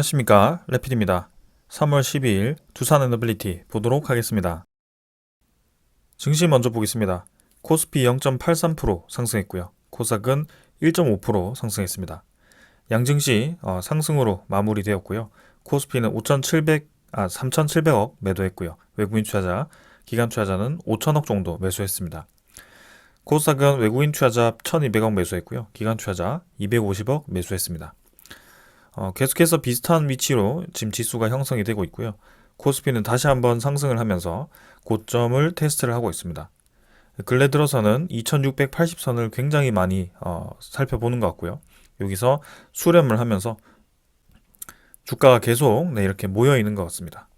안녕하십니까, 레필입니다. 3월 12일 두산 에너빌리티 보도록 하겠습니다. 증시 먼저 보겠습니다. 코스피 0.83% 상승했고요. 코스닥은 1.5% 상승했습니다. 양증시 상승으로 마무리되었고요. 코스피는 3,700억 매도했고요. 외국인 투자자, 기관 투자자는 5천억 정도 매수했습니다. 코스닥은 외국인 투자자 1,200억 매수했고요. 기관 투자자 250억 매수했습니다. 계속해서 비슷한 위치로 지금 지수가 형성이 되고 있고요. 코스피는 다시 한번 상승을 하면서 고점을 테스트를 하고 있습니다. 근래 들어서는 2680선을 굉장히 많이 살펴보는 것 같고요. 여기서 수렴을 하면서 주가가 계속 이렇게 모여 있는 것 같습니다.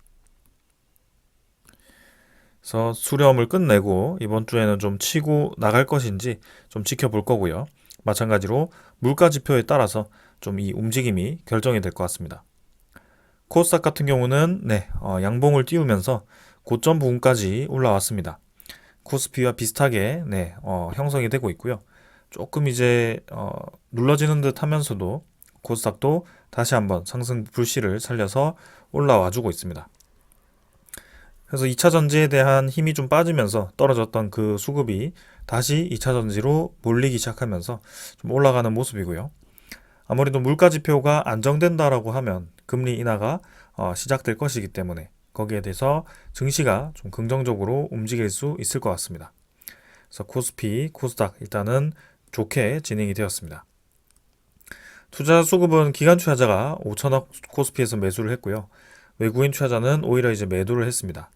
그래서 수렴을 끝내고 이번 주에는 좀 치고 나갈 것인지 좀 지켜볼 거고요. 마찬가지로 물가 지표에 따라서 좀 이 움직임이 결정이 될 것 같습니다. 코스닥 같은 경우는 양봉을 띄우면서 고점 부분까지 올라왔습니다. 코스피와 비슷하게 형성이 되고 있고요. 조금 이제 눌러지는 듯 하면서도 코스닥도 다시 한번 상승 불씨를 살려서 올라와 주고 있습니다. 그래서 2차 전지에 대한 힘이 좀 빠지면서 떨어졌던 그 수급이 다시 2차 전지로 몰리기 시작하면서 좀 올라가는 모습이고요. 아무래도 물가 지표가 안정된다라고 하면 금리 인하가 시작될 것이기 때문에 거기에 대해서 증시가 좀 긍정적으로 움직일 수 있을 것 같습니다. 그래서 코스피, 코스닥 일단은 좋게 진행이 되었습니다. 투자 수급은 기관 투자자가 5천억 코스피에서 매수를 했고요. 외국인 투자자는 오히려 이제 매도를 했습니다.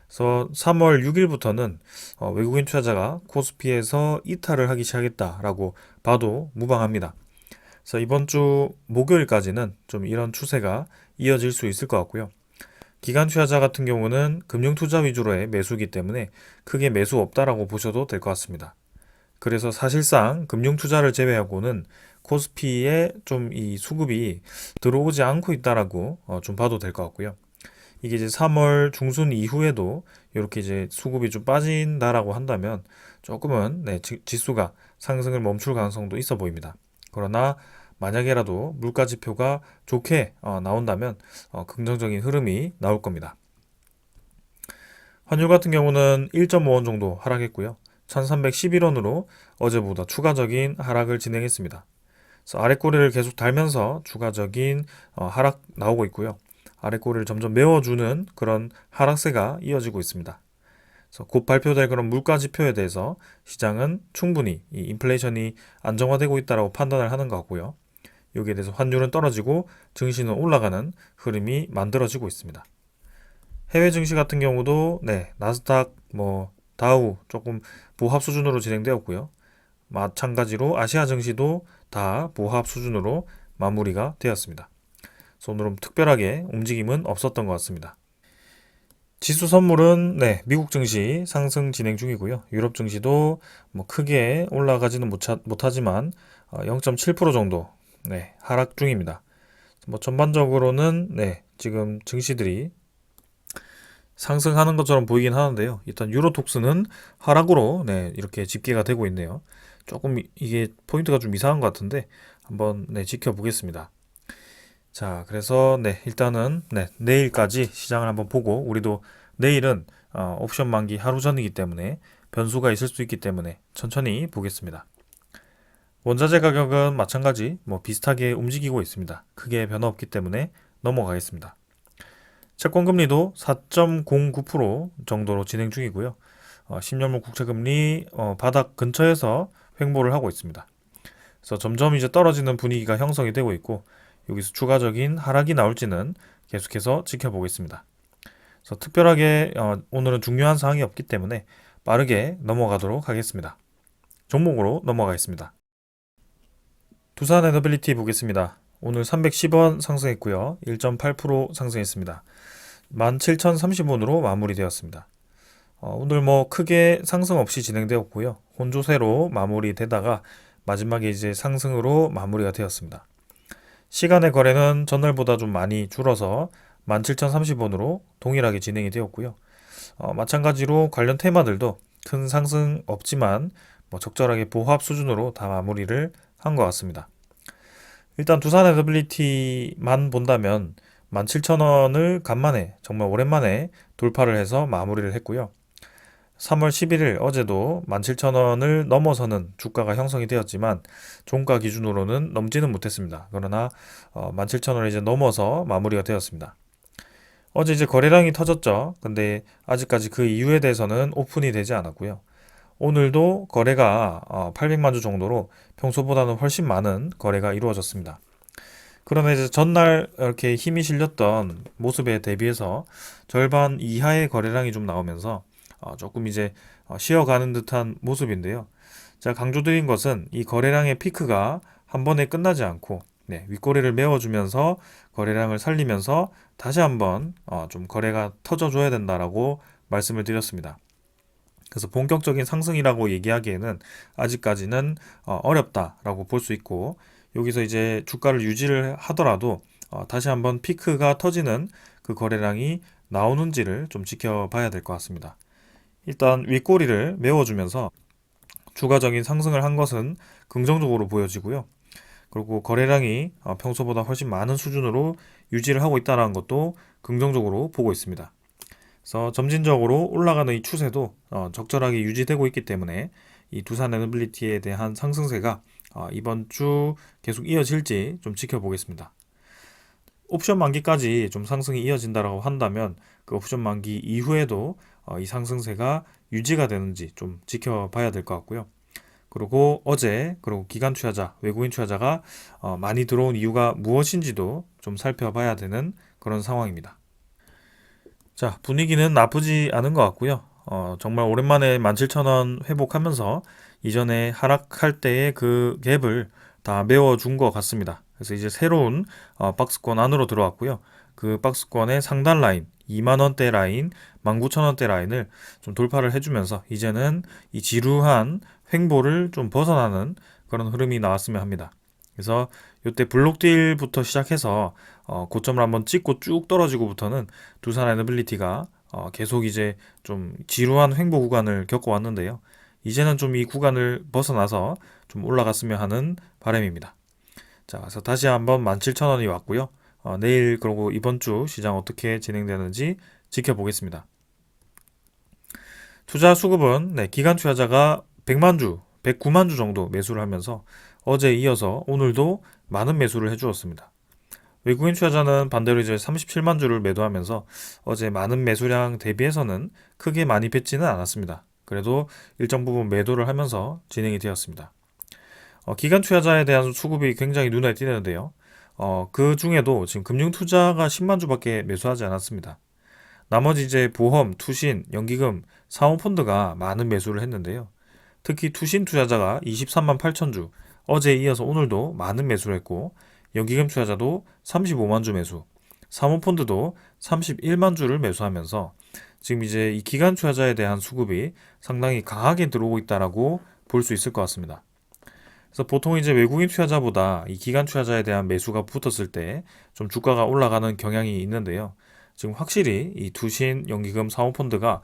그래서 3월 6일부터는 외국인 투자자가 코스피에서 이탈을 하기 시작했다라고 봐도 무방합니다. 그래서 이번 주 목요일까지는 좀 이런 추세가 이어질 수 있을 것 같고요. 기관 투자자 같은 경우는 금융 투자 위주로의 매수기 때문에 크게 매수 없다라고 보셔도 될 것 같습니다. 그래서 사실상 금융 투자를 제외하고는 코스피에 좀 이 수급이 들어오지 않고 있다라고 좀 봐도 될 것 같고요. 이게 이제 3월 중순 이후에도 이렇게 이제 수급이 좀 빠진다라고 한다면 조금은 지수가 상승을 멈출 가능성도 있어 보입니다. 그러나 만약에라도 물가 지표가 좋게 나온다면 긍정적인 흐름이 나올 겁니다. 환율 같은 경우는 1.5원 정도 하락했고요. 1311원으로 어제보다 추가적인 하락을 진행했습니다. 그래서 아랫꼬리를 계속 달면서 추가적인 하락 나오고 있고요. 아랫꼬리를 점점 메워주는 그런 하락세가 이어지고 있습니다. 그래서 곧 발표될 그런 물가 지표에 대해서 시장은 충분히 이 인플레이션이 안정화되고 있다고 판단을 하는 것 같고요. 여기에 대해서 환율은 떨어지고 증시는 올라가는 흐름이 만들어지고 있습니다. 해외 증시 같은 경우도 나스닥, 다우 조금 보합 수준으로 진행되었고요. 마찬가지로 아시아 증시도 다 보합 수준으로 마무리가 되었습니다. 그래서 오늘은 특별하게 움직임은 없었던 것 같습니다. 지수 선물은 미국 증시 상승 진행 중이고요. 유럽 증시도 크게 올라가지는 못하지만 0.7% 정도 하락 중입니다. 전반적으로는 지금 증시들이 상승하는 것처럼 보이긴 하는데요. 일단 유로톡스는 하락으로 이렇게 집계가 되고 있네요. 조금 이게 포인트가 좀 이상한 것 같은데 한번 지켜보겠습니다. 자, 그래서 일단은 내일까지 시장을 한번 보고 우리도 내일은 옵션 만기 하루 전이기 때문에 변수가 있을 수 있기 때문에 천천히 보겠습니다. 원자재 가격은 마찬가지 비슷하게 움직이고 있습니다. 크게 변화 없기 때문에 넘어가겠습니다. 채권금리도 4.09% 정도로 진행 중이고요. 10년물 국채금리 바닥 근처에서 횡보를 하고 있습니다. 그래서 점점 이제 떨어지는 분위기가 형성이 되고 있고 여기서 추가적인 하락이 나올지는 계속해서 지켜보겠습니다. 그래서 특별하게 오늘은 중요한 사항이 없기 때문에 빠르게 넘어가도록 하겠습니다. 종목으로 넘어가겠습니다. 두산 에너빌리티 보겠습니다. 오늘 310원 상승했고요. 1.8% 상승했습니다. 17,030원으로 마무리되었습니다. 오늘 크게 상승 없이 진행되었고요. 혼조세로 마무리되다가 마지막에 이제 상승으로 마무리가 되었습니다. 시간의 거래는 전날보다 좀 많이 줄어서 17,030원으로 동일하게 진행이 되었고요. 마찬가지로 관련 테마들도 큰 상승 없지만 적절하게 보합 수준으로 다 마무리를 한 것 같습니다. 일단 두산 에너빌리티만 본다면 17,000원을 간만에 정말 오랜만에 돌파를 해서 마무리를 했고요. 3월 11일 어제도 17,000원을 넘어서는 주가가 형성이 되었지만 종가 기준으로는 넘지는 못했습니다. 그러나 17,000원을 이제 넘어서 마무리가 되었습니다. 어제 이제 거래량이 터졌죠. 근데 아직까지 그 이유에 대해서는 오픈이 되지 않았고요. 오늘도 거래가 800만 주 정도로 평소보다는 훨씬 많은 거래가 이루어졌습니다. 그러나 이제 전날 이렇게 힘이 실렸던 모습에 대비해서 절반 이하의 거래량이 좀 나오면서 조금 이제 쉬어가는 듯한 모습인데요. 제가 강조드린 것은 이 거래량의 피크가 한 번에 끝나지 않고 윗꼬리를 메워주면서 거래량을 살리면서 다시 한번 좀 거래가 터져줘야 된다라고 말씀을 드렸습니다. 그래서 본격적인 상승이라고 얘기하기에는 아직까지는 어렵다라고 볼 수 있고, 여기서 이제 주가를 유지를 하더라도 다시 한번 피크가 터지는 그 거래량이 나오는지를 좀 지켜봐야 될 것 같습니다. 일단 윗꼬리를 메워주면서 추가적인 상승을 한 것은 긍정적으로 보여지고요. 그리고 거래량이 평소보다 훨씬 많은 수준으로 유지를 하고 있다는 것도 긍정적으로 보고 있습니다. 그래서 점진적으로 올라가는 이 추세도 적절하게 유지되고 있기 때문에 이 두산 에너빌리티에 대한 상승세가 이번 주 계속 이어질지 좀 지켜보겠습니다. 옵션 만기까지 좀 상승이 이어진다라고 한다면 그 옵션 만기 이후에도 이 상승세가 유지가 되는지 좀 지켜봐야 될 것 같고요. 그리고 어제 그리고 기관 투자자, 외국인 투자자가 많이 들어온 이유가 무엇인지도 좀 살펴봐야 되는 그런 상황입니다. 자, 분위기는 나쁘지 않은 것 같고요. 정말 오랜만에 17,000원 회복하면서 이전에 하락할 때의 그 갭을 다 메워준 것 같습니다. 그래서 이제 새로운 박스권 안으로 들어왔고요. 그 박스권의 상단 라인, 2만원대 라인, 19,000원대 라인을 좀 돌파를 해주면서 이제는 이 지루한 횡보를 좀 벗어나는 그런 흐름이 나왔으면 합니다. 그래서 이때 블록딜부터 시작해서 고점을 한번 찍고 쭉 떨어지고부터는 두산 에너빌리티가 계속 이제 좀 지루한 횡보 구간을 겪어왔는데요. 이제는 좀 이 구간을 벗어나서 좀 올라갔으면 하는 바람입니다. 자, 그래서 다시 한번 17,000원이 왔고요. 내일 그리고 이번 주 시장 어떻게 진행되는지 지켜보겠습니다. 투자 수급은 기관 투자자가 100만 주, 109만 주 정도 매수를 하면서 어제 이어서 오늘도 많은 매수를 해주었습니다. 외국인 투자자는 반대로 이제 37만 주를 매도하면서 어제 많은 매수량 대비해서는 크게 많이 뱉지는 않았습니다. 그래도 일정 부분 매도를 하면서 진행이 되었습니다. 기관 투자자에 대한 수급이 굉장히 눈에 띄는데요. 그 중에도 지금 금융 투자가 10만 주밖에 매수하지 않았습니다. 나머지 이제 보험, 투신, 연기금, 사모펀드가 많은 매수를 했는데요. 특히 투신 투자자가 23만 8천 주, 어제에 이어서 오늘도 많은 매수를 했고, 연기금 투자자도 35만 주 매수, 사모펀드도 31만 주를 매수하면서 지금 이제 이 기관 투자자에 대한 수급이 상당히 강하게 들어오고 있다라고 볼 수 있을 것 같습니다. 그래서 보통 이제 외국인 투자자보다 이 기관 투자자에 대한 매수가 붙었을 때 좀 주가가 올라가는 경향이 있는데요. 지금 확실히 이 투신, 연기금, 사모펀드가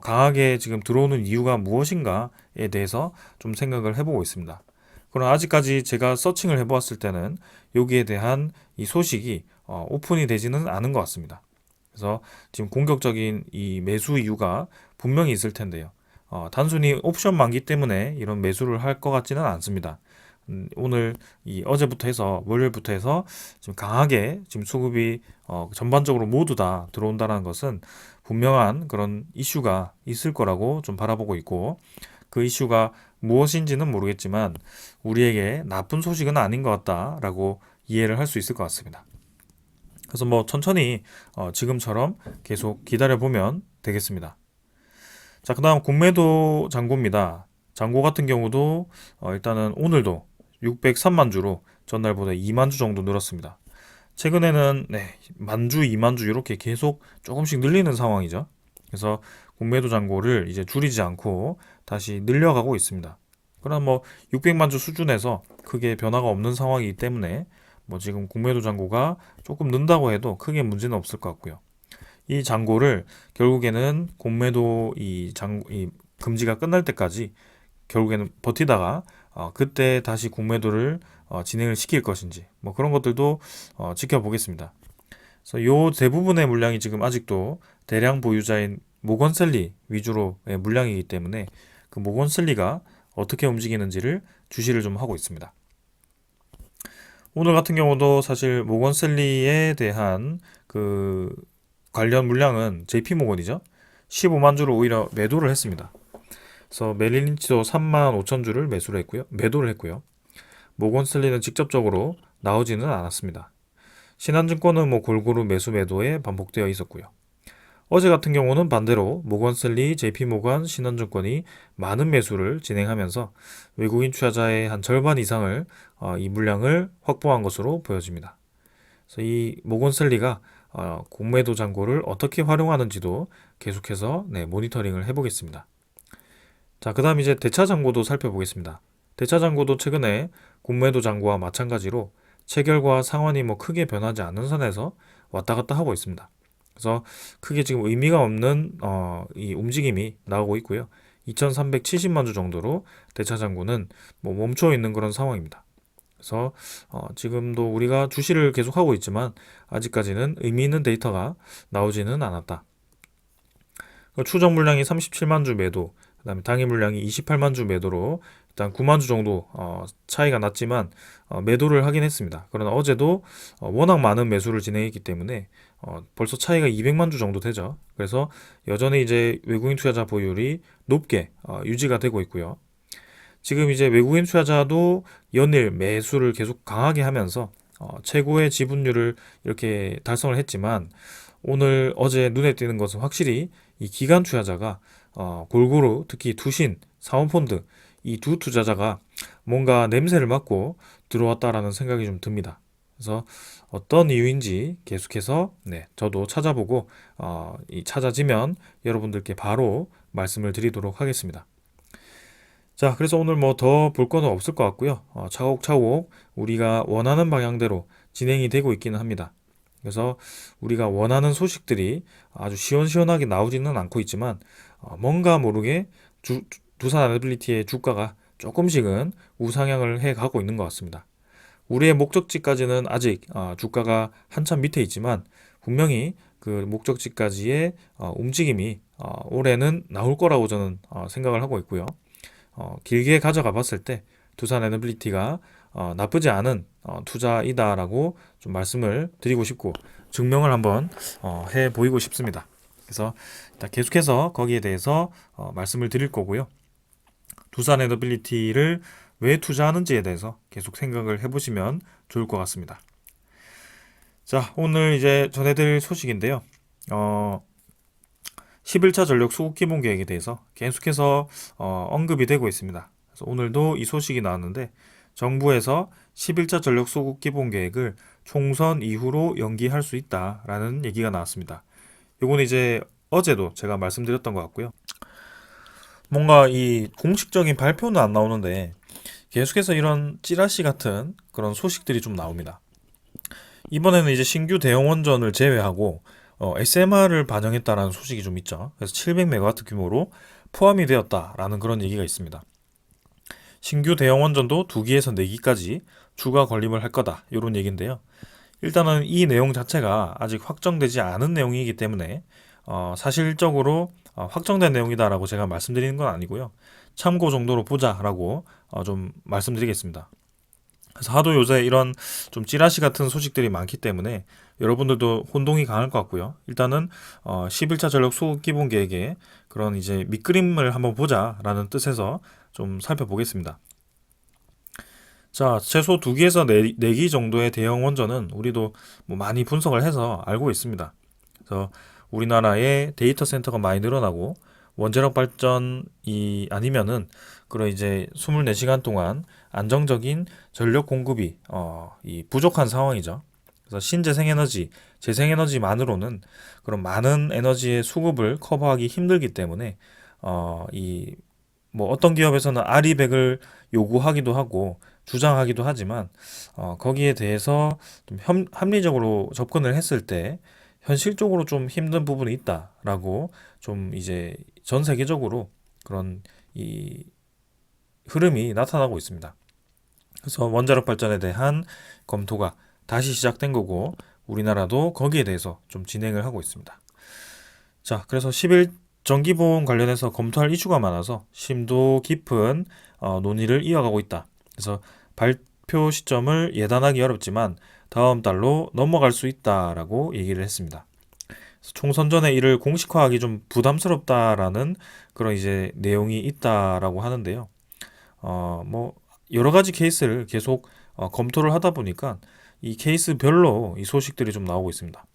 강하게 지금 들어오는 이유가 무엇인가에 대해서 좀 생각을 해보고 있습니다. 그러나 아직까지 제가 서칭을 해보았을 때는 여기에 대한 이 소식이 오픈이 되지는 않은 것 같습니다. 그래서 지금 공격적인 이 매수 이유가 분명히 있을 텐데요. 단순히 옵션 만기 때문에 이런 매수를 할 것 같지는 않습니다. 오늘 이 어제부터 해서 월요일부터 해서 지금 강하게 지금 수급이 전반적으로 모두 다 들어온다는 것은 분명한 그런 이슈가 있을 거라고 좀 바라보고 있고, 그 이슈가 무엇인지는 모르겠지만 우리에게 나쁜 소식은 아닌 것 같다라고 이해를 할 수 있을 것 같습니다. 그래서 뭐 천천히 지금처럼 계속 기다려 보면 되겠습니다. 자, 그다음 공매도 잔고입니다. 잔고 같은 경우도 일단은 오늘도 603만 주로 전날보다 2만 주 정도 늘었습니다. 최근에는 만 주, 2만 주 이렇게 계속 조금씩 늘리는 상황이죠. 그래서 공매도 잔고를 이제 줄이지 않고 다시 늘려가고 있습니다. 그럼 뭐 600만 주 수준에서 크게 변화가 없는 상황이기 때문에 뭐 지금 공매도 잔고가 조금 는다고 해도 크게 문제는 없을 것 같고요. 이 잔고를 결국에는 공매도 이 금지가 끝날 때까지 결국에는 버티다가 그때 다시 공매도를 진행을 시킬 것인지 뭐 그런 것들도 지켜보겠습니다. 그래서 요 대부분의 물량이 지금 아직도 대량 보유자인 모건셀리 위주로의 물량이기 때문에 그 모건셀리가 어떻게 움직이는지를 주시를 좀 하고 있습니다. 오늘 같은 경우도 사실 모건셀리에 대한 그 관련 물량은 JP모건이죠. 15만 주를 오히려 매도를 했습니다. 그래서 메릴린치도 3만 5천 주를 매도를 했고요. 모건스탠리는 직접적으로 나오지는 않았습니다. 신한증권은 뭐 골고루 매수 매도에 반복되어 있었고요. 어제 같은 경우는 반대로 모건스탠리, JP모건, 신한증권이 많은 매수를 진행하면서 외국인 투자자의 한 절반 이상을 이 물량을 확보한 것으로 보여집니다. 그래서 이 모건스탠리가 공매도 잔고를 어떻게 활용하는지도 계속해서 모니터링을 해보겠습니다. 자, 그 다음 이제 대차 잔고도 살펴보겠습니다. 대차 잔고도 최근에 공매도 잔고와 마찬가지로 체결과 상환이 뭐 크게 변하지 않는 선에서 왔다 갔다 하고 있습니다. 그래서 크게 지금 의미가 없는 이 움직임이 나오고 있고요. 2,370만 주 정도로 대차 잔고는 뭐 멈춰 있는 그런 상황입니다. 그래서 지금도 우리가 주시를 계속하고 있지만 아직까지는 의미 있는 데이터가 나오지는 않았다. 추정 물량이 37만 주 매도, 그다음에 당일 물량이 28만 주 매도로 일단 9만 주 정도 차이가 났지만 매도를 하긴 했습니다. 그러나 어제도 워낙 많은 매수를 진행했기 때문에 벌써 차이가 200만 주 정도 되죠. 그래서 여전히 이제 외국인 투자자 보유율이 높게 유지가 되고 있고요. 지금 이제 외국인 투자자도 연일 매수를 계속 강하게 하면서 최고의 지분율을 이렇게 달성을 했지만 오늘 어제 눈에 띄는 것은 확실히 이 기관 투자자가 골고루 특히 투신, 사모펀드 이 두 투자자가 뭔가 냄새를 맡고 들어왔다라는 생각이 좀 듭니다. 그래서 어떤 이유인지 계속해서 저도 찾아보고 찾아지면 여러분들께 바로 말씀을 드리도록 하겠습니다. 자, 그래서 오늘 뭐 더 볼 거는 없을 것 같고요. 차곡차곡 우리가 원하는 방향대로 진행이 되고 있기는 합니다. 그래서 우리가 원하는 소식들이 아주 시원시원하게 나오지는 않고 있지만 뭔가 모르게 두산 아나빌리티의 주가가 조금씩은 우상향을 해 가고 있는 것 같습니다. 우리의 목적지까지는 아직 주가가 한참 밑에 있지만 분명히 그 목적지까지의 움직임이 올해는 나올 거라고 저는 생각을 하고 있고요. 길게 가져가 봤을 때 두산 에너빌리티가 나쁘지 않은 투자이다라고 좀 말씀을 드리고 싶고 증명을 한번 해 보이고 싶습니다. 그래서 일단 계속해서 거기에 대해서 말씀을 드릴 거고요. 두산 에너빌리티를 왜 투자하는지에 대해서 계속 생각을 해보시면 좋을 것 같습니다. 자, 오늘 이제 전해드릴 소식인데요. 11차 전력 수급 기본 계획에 대해서 계속해서 언급이 되고 있습니다. 그래서 오늘도 이 소식이 나왔는데 정부에서 11차 전력 수급 기본 계획을 총선 이후로 연기할 수 있다라는 얘기가 나왔습니다. 이건 이제 어제도 제가 말씀드렸던 것 같고요. 뭔가 이 공식적인 발표는 안 나오는데 계속해서 이런 찌라시 같은 그런 소식들이 좀 나옵니다. 이번에는 이제 신규 대형 원전을 제외하고 SMR을 반영했다라는 소식이 좀 있죠. 그래서 700메가와트 규모로 포함이 되었다라는 그런 얘기가 있습니다. 신규 대형 원전도 2기에서 4기까지 추가 건립을 할 거다 이런 얘기인데요. 일단은 이 내용 자체가 아직 확정되지 않은 내용이기 때문에 사실적으로 확정된 내용이다라고 제가 말씀드리는 건 아니고요. 참고 정도로 보자라고 좀 말씀드리겠습니다. 그래서 하도 요새 이런 좀 찌라시 같은 소식들이 많기 때문에 여러분들도 혼동이 강할 것 같고요. 일단은 11차 전력 수급 기본 계획에 그런 이제 밑그림을 한번 보자라는 뜻에서 좀 살펴보겠습니다. 자, 최소 2기에서 4기 정도의 대형 원전은 우리도 뭐 많이 분석을 해서 알고 있습니다. 그래서 우리나라의 데이터 센터가 많이 늘어나고 원자력 발전이 아니면은 그런 이제 24시간 동안 안정적인 전력 공급이 이 부족한 상황이죠. 그래서 신재생에너지, 재생에너지만으로는 그런 많은 에너지의 수급을 커버하기 힘들기 때문에 이 뭐 어떤 기업에서는 아리백을 요구하기도 하고 주장하기도 하지만 거기에 대해서 좀 합리적으로 접근을 했을 때 현실적으로 좀 힘든 부분이 있다라고 좀 이제 전 세계적으로 그런 이 흐름이 나타나고 있습니다. 그래서 원자력 발전에 대한 검토가 다시 시작된 거고 우리나라도 거기에 대해서 좀 진행을 하고 있습니다. 자, 그래서 10일 전기보험 관련해서 검토할 이슈가 많아서 심도 깊은 논의를 이어가고 있다. 그래서 발표 시점을 예단하기 어렵지만 다음 달로 넘어갈 수 있다라고 얘기를 했습니다. 총선 전에 이를 공식화하기 좀 부담스럽다라는 그런 이제 내용이 있다라고 하는데요. 뭐 여러 가지 케이스를 계속 검토를 하다 보니까 이 케이스별로 이 소식들이 좀 나오고 있습니다.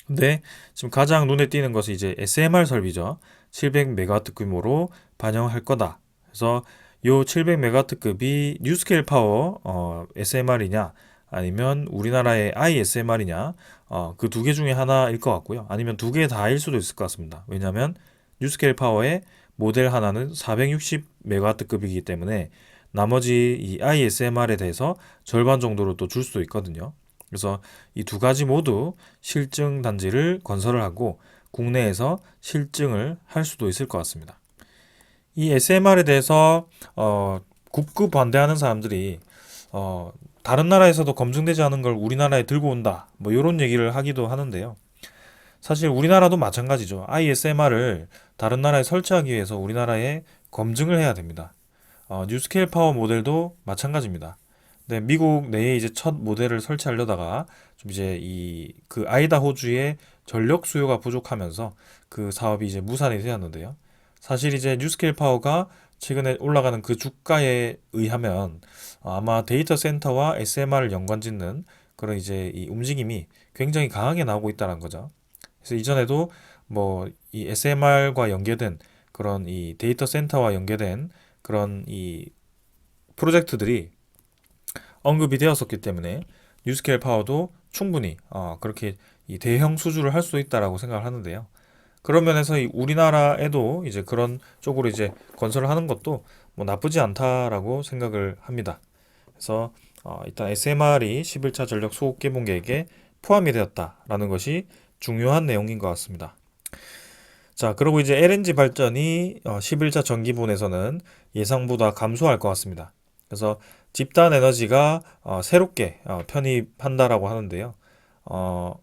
근데 지금 가장 눈에 띄는 것이 이제 SMR 설비죠. 700메가와트 규모로 반영할 거다. 그래서 요 700메가와트급이 뉴스케일 파워 SMR이냐 아니면 우리나라의 ISMR이냐 그 두 개 중에 하나일 것 같고요. 아니면 두 개 다일 수도 있을 것 같습니다. 왜냐하면 뉴스케일 파워의 모델 하나는 460메가와트급이기 때문에 나머지 이 ISMR에 대해서 절반 정도로 또 줄 수도 있거든요. 그래서 이 두 가지 모두 실증 단지를 건설을 하고 국내에서 실증을 할 수도 있을 것 같습니다. 이 SMR에 대해서 극구 반대하는 사람들이 다른 나라에서도 검증되지 않은 걸 우리나라에 들고 온다. 뭐 이런 얘기를 하기도 하는데요. 사실 우리나라도 마찬가지죠. ISMR을 다른 나라에 설치하기 위해서 우리나라에 검증을 해야 됩니다. 뉴스케일 파워 모델도 마찬가지입니다. 네, 미국 내에 이제 첫 모델을 설치하려다가 좀 이제 이 그 아이다호주의 전력 수요가 부족하면서 그 사업이 이제 무산이 되었는데요. 사실 이제 뉴스케일 파워가 최근에 올라가는 그 주가에 의하면 아마 데이터 센터와 SMR을 연관짓는 그런 이제 이 움직임이 굉장히 강하게 나오고 있다는 거죠. 그래서 이전에도 뭐 이 SMR과 연계된 그런 이 데이터 센터와 연계된 그런 이 프로젝트들이 언급이 되었었기 때문에 뉴스케일 파워도 충분히 그렇게 이 대형 수주를 할 수 있다라고 생각을 하는데요. 그런 면에서 이 우리나라에도 이제 그런 쪽으로 이제 건설을 하는 것도 뭐 나쁘지 않다라고 생각을 합니다. 그래서 일단 SMR이 11차 전력 소급 개봉 계획에 포함이 되었다라는 것이 중요한 내용인 것 같습니다. 자, 그리고 이제 LNG 발전이 11차 전기분에서는 예상보다 감소할 것 같습니다. 그래서 집단 에너지가 새롭게 편입한다라고 하는데요. 어,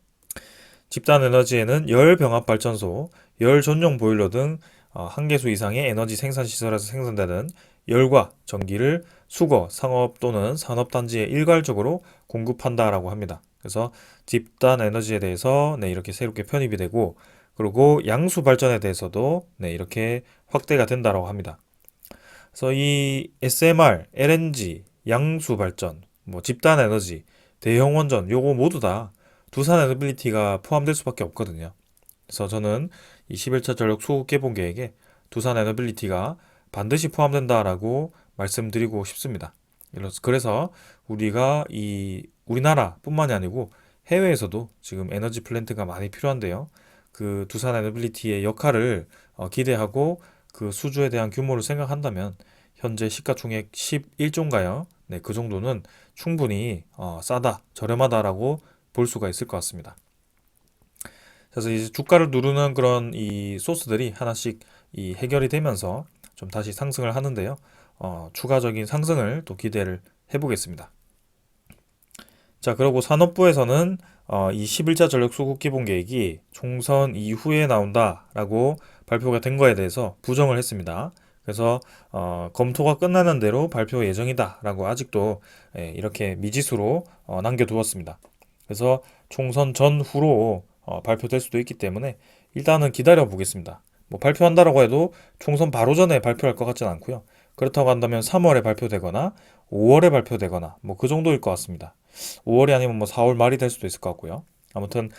집단 에너지에는 열 병합 발전소, 열 전용 보일러 등 한 개수 이상의 에너지 생산 시설에서 생산되는 열과 전기를 수거, 상업 또는 산업단지에 일괄적으로 공급한다라고 합니다. 그래서 집단 에너지에 대해서 네, 이렇게 새롭게 편입이 되고 그리고 양수 발전에 대해서도 네, 이렇게 확대가 된다라고 합니다. 그래서 이 SMR, LNG, 양수 발전, 뭐 집단 에너지, 대형 원전 요거 모두 다 두산 에너빌리티가 포함될 수밖에 없거든요. 그래서 저는 이 11차 전력 소급 개봉 계획에 두산 에너빌리티가 반드시 포함된다라고 말씀드리고 싶습니다. 그래서 우리가 이 우리나라뿐만이 아니고 해외에서도 지금 에너지 플랜트가 많이 필요한데요. 그 두산 에너빌리티의 역할을 기대하고 그 수주에 대한 규모를 생각한다면 현재 시가총액 11조인가요? 네, 그 정도는 충분히 싸다, 저렴하다라고 볼 수가 있을 것 같습니다. 그래서 이제 주가를 누르는 그런 이 소스들이 하나씩 이 해결이 되면서 좀 다시 상승을 하는데요. 추가적인 상승을 또 기대를 해보겠습니다. 자, 그리고 산업부에서는 이 11차 전력 수급 기본 계획이 총선 이후에 나온다라고 발표가 된 거에 대해서 부정을 했습니다. 그래서 검토가 끝나는 대로 발표 예정이다라고 아직도 이렇게 미지수로 남겨두었습니다. 그래서 총선 전후로 발표될 수도 있기 때문에 일단은 기다려 보겠습니다. 뭐 발표한다라고 해도 총선 바로 전에 발표할 것 같지는 않고요. 그렇다고 한다면 3월에 발표되거나 5월에 발표되거나 뭐 그 정도일 것 같습니다. 5월이 아니면 뭐 4월 말이 될 수도 있을 것 같고요. 아무튼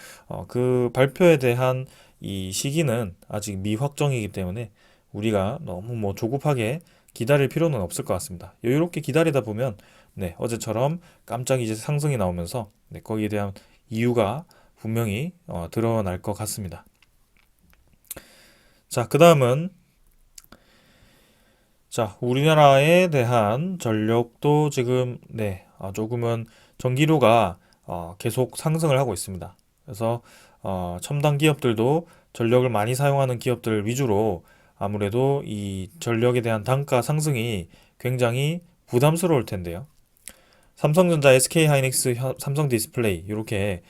그 발표에 대한 이 시기는 아직 미확정이기 때문에 우리가 너무 뭐 조급하게 기다릴 필요는 없을 것 같습니다. 여유롭게 기다리다 보면 네, 어제처럼 깜짝 이제 상승이 나오면서 네, 거기에 대한 이유가 분명히 드러날 것 같습니다. 자, 그 다음은 자, 우리나라에 대한 전력도 지금 네, 조금은 전기료가 계속 상승을 하고 있습니다. 그래서 첨단 기업들도 전력을 많이 사용하는 기업들 위주로 아무래도 이 전력에 대한 단가 상승이 굉장히 부담스러울 텐데요. 삼성전자, SK하이닉스, 삼성 디스플레이 이렇게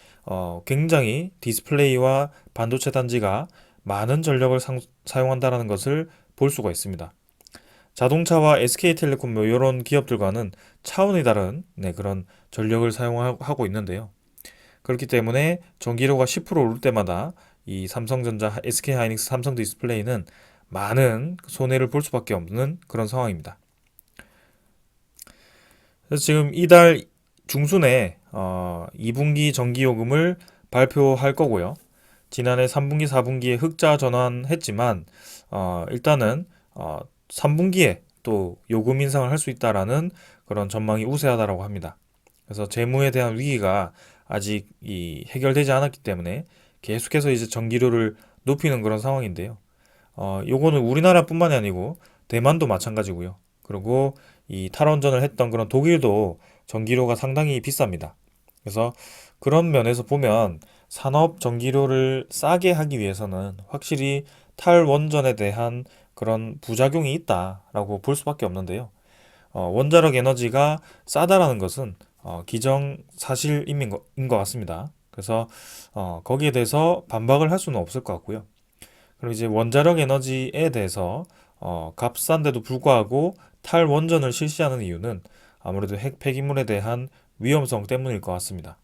굉장히 디스플레이와 반도체 단지가 많은 전력을 사용한다는 것을 볼 수가 있습니다. 자동차와 SK텔레콤 뭐 이런 기업들과는 차원이 다른 그런 전력을 사용하고 있는데요. 그렇기 때문에 전기료가 10% 오를 때마다 이 삼성전자, SK하이닉스, 삼성 디스플레이는 많은 손해를 볼 수밖에 없는 그런 상황입니다. 그래서 지금 이달 중순에 2분기 전기요금을 발표할 거고요. 지난해 3분기, 4분기에 흑자 전환했지만 일단은 3분기에 또 요금 인상을 할 수 있다라는 그런 전망이 우세하다라고 합니다. 그래서 재무에 대한 위기가 아직 해결되지 않았기 때문에 계속해서 이제 전기료를 높이는 그런 상황인데요. 요거는 우리나라뿐만이 아니고 대만도 마찬가지고요. 그리고 이 탈원전을 했던 그런 독일도 전기료가 상당히 비쌉니다. 그래서 그런 면에서 보면 산업 전기료를 싸게 하기 위해서는 확실히 탈원전에 대한 그런 부작용이 있다라고 볼 수밖에 없는데요. 원자력 에너지가 싸다라는 것은 기정사실인 것 같습니다. 그래서 거기에 대해서 반박을 할 수는 없을 것 같고요. 그리고 이제 원자력 에너지에 대해서 값싼데도 불구하고 탈원전을 실시하는 이유는 아무래도 핵 폐기물에 대한 위험성 때문일 것 같습니다.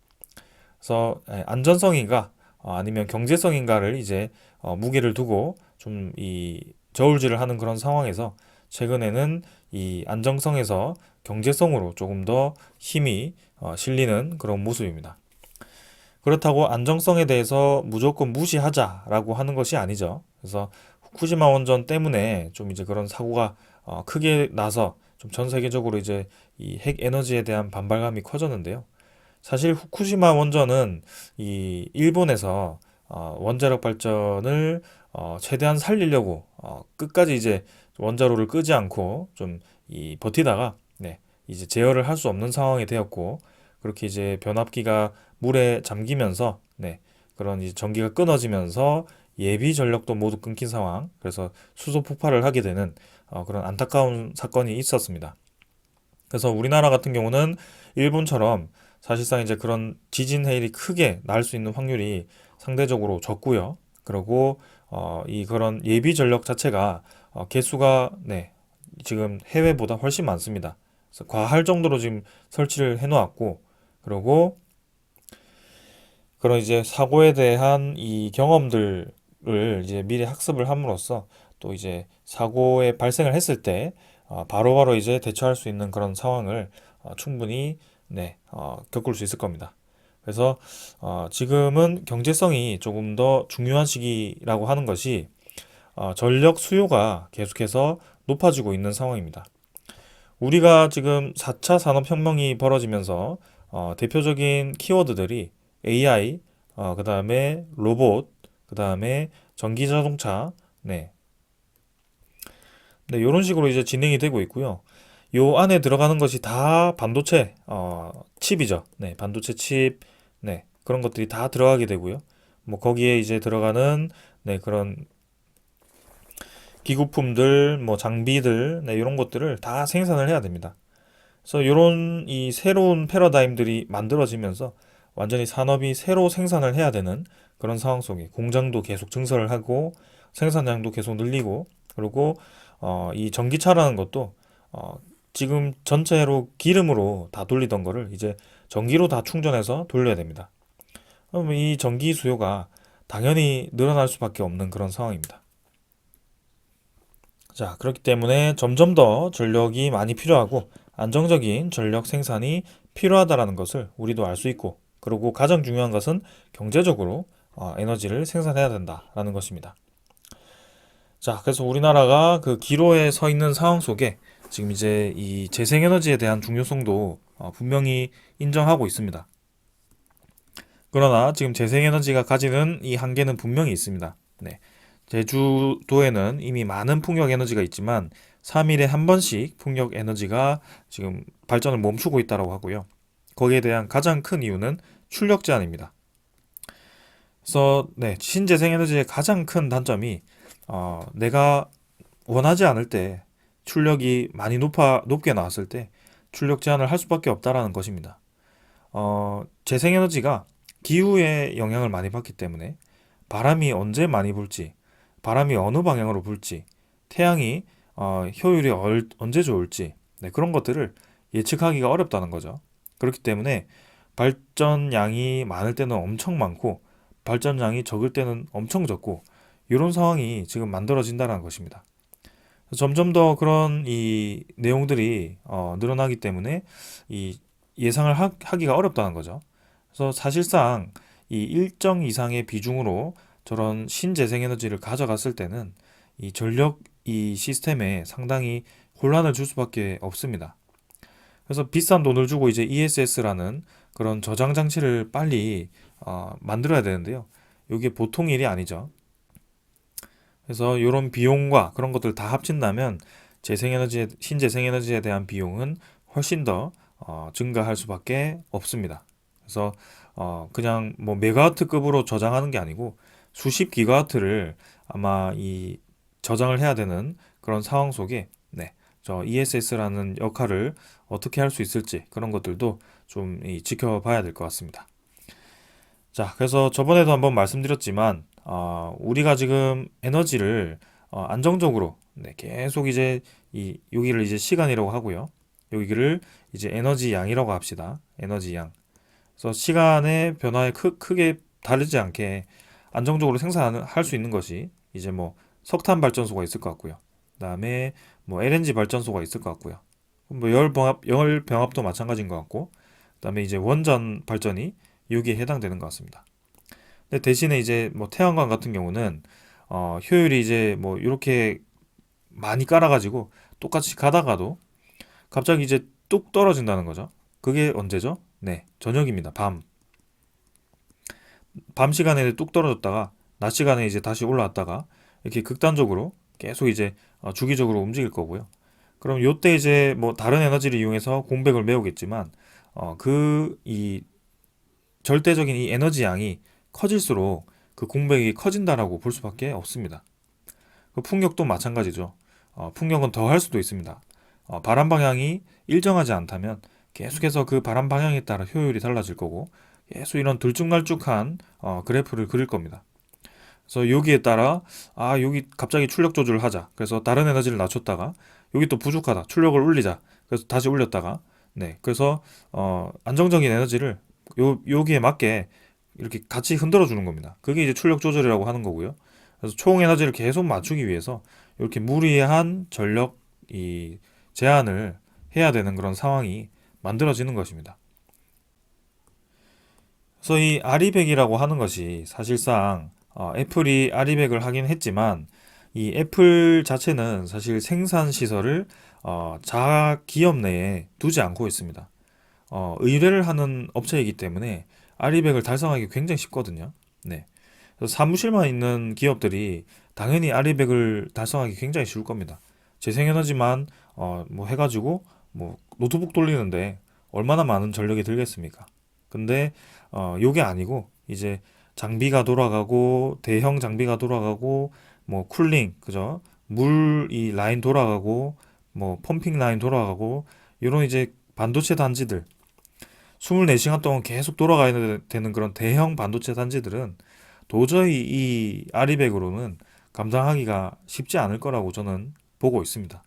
그래서 안전성인가 아니면 경제성인가를 이제 무게를 두고 좀 이 저울질을 하는 그런 상황에서 최근에는 이 안정성에서 경제성으로 조금 더 힘이 실리는 그런 모습입니다. 그렇다고 안정성에 대해서 무조건 무시하자라고 하는 것이 아니죠. 그래서 후쿠시마 원전 때문에 좀 이제 그런 사고가 크게 나서 좀 전 세계적으로 이제 이 핵 에너지에 대한 반발감이 커졌는데요. 사실 후쿠시마 원전은 이 일본에서 원자력 발전을 최대한 살리려고 끝까지 이제 원자로를 끄지 않고 좀 버티다가 이제 제어를 할 수 없는 상황이 되었고 그렇게 이제 변압기가 물에 잠기면서 그런 이제 전기가 끊어지면서 예비 전력도 모두 끊긴 상황. 그래서 수소 폭발을 하게 되는 그런 안타까운 사건이 있었습니다. 그래서 우리나라 같은 경우는 일본처럼 사실상 이제 그런 지진 해일이 크게 날 수 있는 확률이 상대적으로 적고요. 그리고 이 그런 예비 전력 자체가 개수가 지금 해외보다 훨씬 많습니다. 그래서 과할 정도로 지금 설치를 해놓았고, 그리고 그런 이제 사고에 대한 이 경험들을 이제 미리 학습을 함으로써 또 이제 사고에 발생을 했을 때 바로바로 이제 대처할 수 있는 그런 상황을 충분히 겪을 수 있을 겁니다. 그래서 지금은 경제성이 조금 더 중요한 시기라고 하는 것이 전력 수요가 계속해서 높아지고 있는 상황입니다. 우리가 지금 4차 산업혁명이 벌어지면서 대표적인 키워드들이 AI, 그 다음에 로봇, 그 다음에 전기자동차, 이런 식으로 이제 진행이 되고 있고요. 요 안에 들어가는 것이 다 반도체, 칩이죠. 반도체 칩, 그런 것들이 다 들어가게 되고요. 뭐 거기에 이제 들어가는 그런 기구품들, 뭐 장비들, 이런 것들을 다 생산을 해야 됩니다. 그래서 이런 이 새로운 패러다임들이 만들어지면서 완전히 산업이 새로 생산을 해야 되는 그런 상황 속에 공장도 계속 증설을 하고 생산량도 계속 늘리고 그리고 이 전기차라는 것도 지금 전체로 기름으로 다 돌리던 거를 이제 전기로 다 충전해서 돌려야 됩니다. 그러면 이 전기 수요가 당연히 늘어날 수밖에 없는 그런 상황입니다. 자, 그렇기 때문에 점점 더 전력이 많이 필요하고 안정적인 전력 생산이 필요하다라는 것을 우리도 알 수 있고, 그리고 가장 중요한 것은 경제적으로 에너지를 생산해야 된다라는 것입니다. 자, 그래서 우리나라가 그 기로에 서 있는 상황 속에 지금 이제 이 재생에너지에 대한 중요성도 분명히 인정하고 있습니다. 그러나 지금 재생에너지가 가지는 이 한계는 분명히 있습니다. 제주도에는 이미 많은 풍력 에너지가 있지만 3일에 한 번씩 풍력 에너지가 지금 발전을 멈추고 있다고 하고요. 거기에 대한 가장 큰 이유는 출력 제한입니다. 그래서 신재생 에너지의 가장 큰 단점이 내가 원하지 않을 때 출력이 많이 높게 나왔을 때 출력 제한을 할 수밖에 없다라는 것입니다. 재생에너지가 기후에 영향을 많이 받기 때문에 바람이 언제 많이 불지, 바람이 어느 방향으로 불지, 태양이 효율이 언제 좋을지, 네, 그런 것들을 예측하기가 어렵다는 거죠. 그렇기 때문에 발전량이 많을 때는 엄청 많고 발전량이 적을 때는 엄청 적고 이런 상황이 지금 만들어진다는 것입니다. 점점 더 그런 이 내용들이 늘어나기 때문에 이 예상을 하기가 어렵다는 거죠. 그래서 사실상 이 일정 이상의 비중으로 저런 신재생에너지를 가져갔을 때는 이 전력 이 시스템에 상당히 혼란을 줄 수밖에 없습니다. 그래서 비싼 돈을 주고 이제 ESS라는 그런 저장 장치를 빨리 만들어야 되는데요. 이게 보통 일이 아니죠. 그래서 이런 비용과 그런 것들 다 합친다면 신재생에너지에 대한 비용은 훨씬 더 증가할 수밖에 없습니다. 그래서 그냥 뭐 메가와트급으로 저장하는 게 아니고 수십 기가와트를 아마 이 저장을 해야 되는 그런 상황 속에 네, 저 ESS라는 역할을 어떻게 할 수 있을지 그런 것들도 좀 지켜봐야 될 것 같습니다. 자, 그래서 저번에도 한번 말씀드렸지만, 우리가 지금 에너지를 안정적으로 네, 계속 이제 여기를 이제 시간이라고 하고요. 여기를 이제 에너지 양이라고 합시다. 에너지 양. 그래서 시간의 변화에 크게 다르지 않게 안정적으로 생산할 수 있는 것이 이제 뭐 석탄 발전소가 있을 것 같고요. 그다음에 뭐 LNG 발전소가 있을 것 같고요. 뭐 열 병합도 마찬가지인 것 같고, 그다음에 이제 원전 발전이 여기에 해당되는 것 같습니다. 근데 대신에 이제 뭐 태양광 같은 경우는 효율이 이제 뭐 이렇게 많이 깔아가지고 똑같이 가다가도 갑자기 이제 뚝 떨어진다는 거죠. 그게 언제죠? 네, 저녁입니다. 밤 시간에 뚝 떨어졌다가 낮 시간에 이제 다시 올라왔다가 이렇게 극단적으로 계속 이제 주기적으로 움직일 거고요. 그럼 요때 이제 뭐 다른 에너지를 이용해서 공백을 메우겠지만 그 이 절대적인 이 에너지 양이 커질수록 그 공백이 커진다라고 볼 수밖에 없습니다. 그 풍력도 마찬가지죠. 풍력은 더 할 수도 있습니다. 바람 방향이 일정하지 않다면 계속해서 그 바람 방향에 따라 효율이 달라질 거고 계속 이런 들쭉날쭉한 그래프를 그릴 겁니다. 그래서 여기에 따라 여기 갑자기 출력 조절을 하자. 그래서 다른 에너지를 낮췄다가 여기 또 부족하다. 출력을 올리자. 그래서 다시 올렸다가 네. 그래서 안정적인 에너지를 여기에 맞게 이렇게 같이 흔들어 주는 겁니다. 그게 이제 출력 조절이라고 하는 거고요. 그래서 총 에너지를 계속 맞추기 위해서 이렇게 무리한 전력 이 제한을 해야 되는 그런 상황이 만들어지는 것입니다. 그래서 이 아리백이라고 하는 것이 사실상 애플이 아리백을 하긴 했지만 이 애플 자체는 사실 생산 시설을 자가 기업 내에 두지 않고 있습니다. 의뢰를 하는 업체이기 때문에 아리백을 달성하기 굉장히 쉽거든요. 네. 그래서 사무실만 있는 기업들이 당연히 아리백을 달성하기 굉장히 쉬울 겁니다. 재생에너지만 뭐 해가지고 뭐 노트북 돌리는데 얼마나 많은 전력이 들겠습니까? 근데 요게 아니고 이제 장비가 돌아가고 대형 장비가 돌아가고 뭐 쿨링 그죠? 물 이 라인 돌아가고 뭐 펌핑 라인 돌아가고 이런 이제 반도체 단지들 24시간 동안 계속 돌아가야 되는 그런 대형 반도체 단지들은 도저히 이 아리백으로는 감당하기가 쉽지 않을 거라고 저는 보고 있습니다.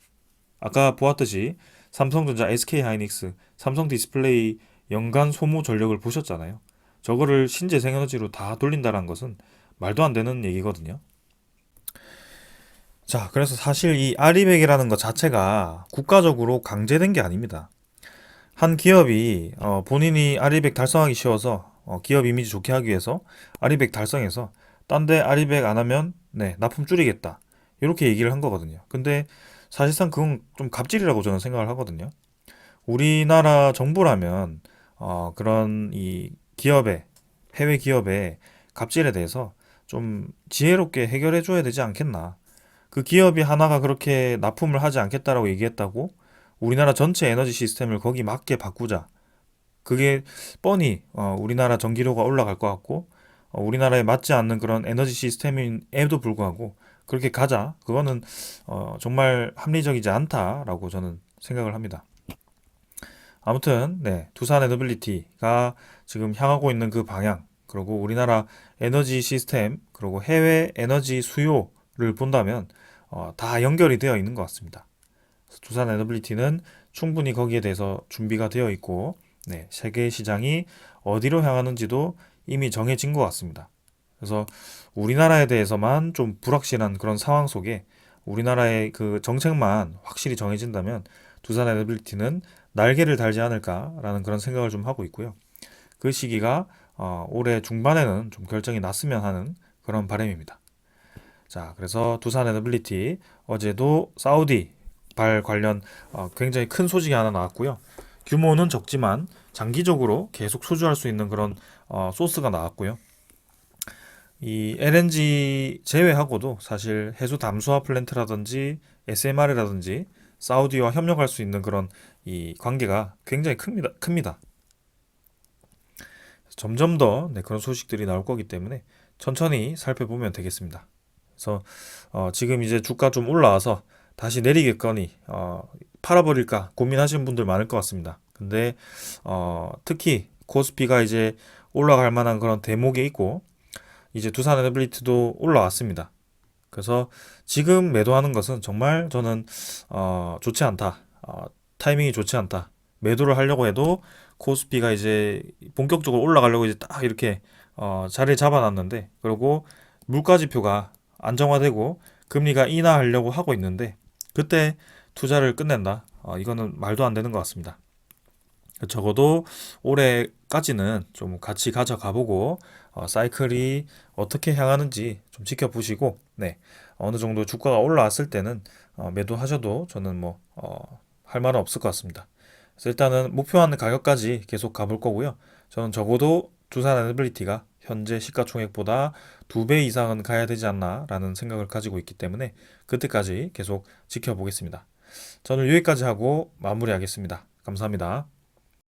아까 보았듯이 삼성전자, SK하이닉스, 삼성 디스플레이 연간 소모 전력을 보셨잖아요. 저거를 신재생에너지로 다 돌린다는 것은 말도 안 되는 얘기거든요. 자, 그래서 사실 이 아리백이라는 것 자체가 국가적으로 강제된 게 아닙니다. 한 기업이 본인이 아리백 달성하기 쉬워서 기업 이미지 좋게 하기 위해서 아리백 달성해서 딴데 아리백 안 하면 네, 납품 줄이겠다. 이렇게 얘기를 한 거거든요. 근데 사실상 그건 좀 갑질이라고 저는 생각을 하거든요. 우리나라 정부라면 그런 이 기업의 해외 기업의 갑질에 대해서 좀 지혜롭게 해결해 줘야 되지 않겠나. 그 기업이 하나가 그렇게 납품을 하지 않겠다라고 얘기했다고 우리나라 전체 에너지 시스템을 거기 맞게 바꾸자. 그게 뻔히 우리나라 전기료가 올라갈 것 같고 우리나라에 맞지 않는 그런 에너지 시스템임에도 불구하고 그렇게 가자. 그거는 정말 합리적이지 않다라고 저는 생각을 합니다. 아무튼 네, 두산 에너빌리티가 지금 향하고 있는 그 방향, 그리고 우리나라 에너지 시스템, 그리고 해외 에너지 수요를 본다면 다 연결이 되어 있는 것 같습니다. 그래서 두산 에너빌리티는 충분히 거기에 대해서 준비가 되어 있고, 네, 세계 시장이 어디로 향하는지도 이미 정해진 것 같습니다. 그래서 우리나라에 대해서만 좀 불확실한 그런 상황 속에 우리나라의 그 정책만 확실히 정해진다면 두산 에너빌리티는 날개를 달지 않을까라는 그런 생각을 좀 하고 있고요. 그 시기가 올해 중반에는 좀 결정이 났으면 하는 그런 바람입니다. 자, 그래서 두산 에너빌리티 어제도 사우디 발 관련 굉장히 큰 소식이 하나 나왔고요. 규모는 적지만 장기적으로 계속 수주할 수 있는 그런 소스가 나왔고요. 이 LNG 제외하고도 사실 해수 담수화 플랜트라든지 SMR이라든지 사우디와 협력할 수 있는 그런 이 관계가 굉장히 큽니다. 점점 더 네, 그런 소식들이 나올 거기 때문에 천천히 살펴보면 되겠습니다. 그래서 지금 이제 주가 좀 올라와서 다시 내리겠거니 팔아버릴까 고민하시는 분들 많을 것 같습니다. 근데 특히 코스피가 이제 올라갈 만한 그런 대목에 있고 이제 두산 에너빌리티도 올라왔습니다. 그래서 지금 매도하는 것은 정말 저는 좋지 않다. 타이밍이 좋지 않다. 매도를 하려고 해도 코스피가 이제 본격적으로 올라가려고 이제 딱 이렇게 자리를 잡아놨는데, 그리고 물가지표가 안정화되고 금리가 인하하려고 하고 있는데 그때 투자를 끝낸다. 이거는 말도 안 되는 것 같습니다. 적어도 올해까지는 좀 같이 가져가보고 사이클이 어떻게 향하는지 좀 지켜보시고, 네, 어느 정도 주가가 올라왔을 때는 매도하셔도 저는 뭐 할 말은 없을 것 같습니다. 그래서 일단은 목표하는 가격까지 계속 가볼 거고요. 저는 적어도 두산 에너빌리티가 현재 시가총액보다 2배 이상은 가야 되지 않나라는 생각을 가지고 있기 때문에 그때까지 계속 지켜보겠습니다. 저는 여기까지 하고 마무리하겠습니다. 감사합니다.